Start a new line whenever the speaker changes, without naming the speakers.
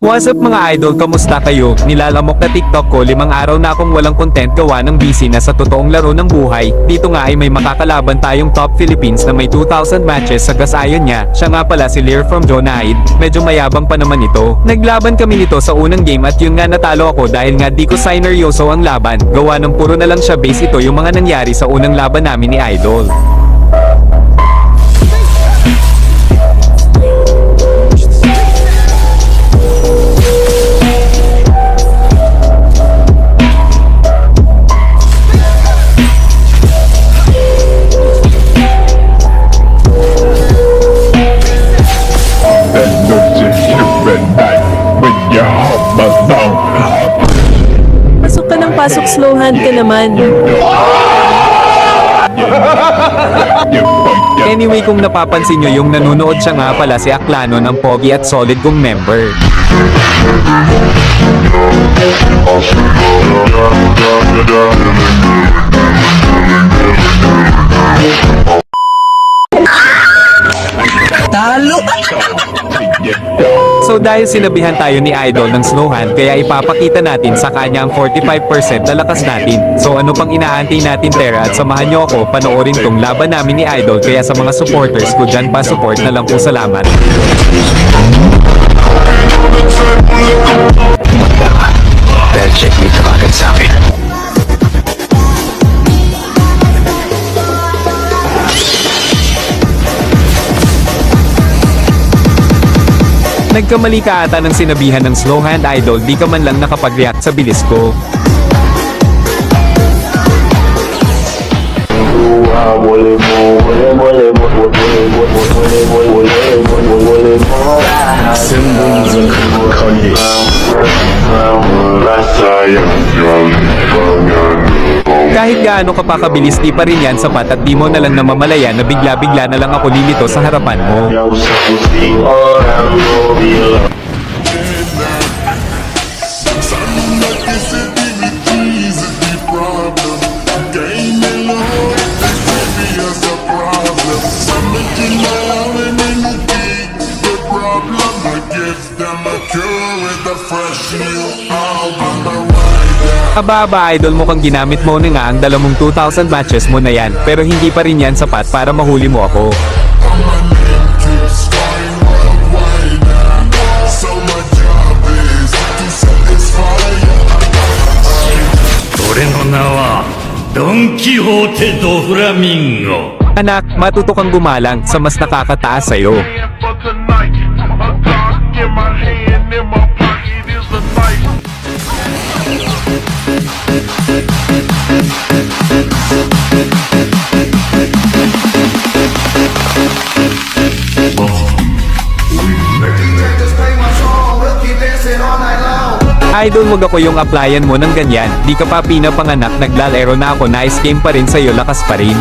What's up mga idol, kamusta kayo? Nilalamok na TikTok ko, 5 araw na akong walang content gawa ng busy na sa totoong laro ng buhay. Dito nga ay may makakalaban tayong top Philippines na may 2,000 matches sa gasayan niya. Siya nga pala si Lear from Jonaid, medyo mayabang pa naman ito. Naglaban kami nito sa unang game at yun nga natalo ako dahil nga di ko sineryoso ang laban. Gawa ng puro na lang siya base ito yung mga nangyari sa unang laban namin ni Idol.
Pasok ka ng pasok, slow hand ka naman.
Anyway, kung napapansin nyo yung nanonood siya nga pala si Aklano ng pogi at solid kong member.
Talo!
So dahil sinabihan tayo ni Idol ng snowhand, kaya ipapakita natin sa kanya ang 45% na lakas natin. So ano pang inaantay natin, Tera, at samahan nyo ako panoorin tong laban namin ni Idol. Kaya sa mga supporters ko dyan, pa-support na lang po, salamat.
Bell check, may tawagan sa akin.
Nagkamali ka ata ng sinabihan ng slow hand, Idol, di ka man lang nakapag-react sa bilis ko. Kahit gaano ka pa kabilis, di pa rin yan sapat at di mo na lang namamalayan na bigla-bigla na lang ako lilito sa harapan mo. Aba, Idol, mukhang ginamit mo na nga ang dalamong 2,000 matches mo na yan, pero hindi pa rin yan sapat para mahuli mo ako.
Don Quixote do Flamingo.
Anak, matuto kang gumalang sa mas nakakataas sa'yo. Idol, wag ako yung applyan mo ng ganyan. Di ka pa pinapanganak, naglalaro na ako, nice game pa rin sa'yo, lakas pa rin.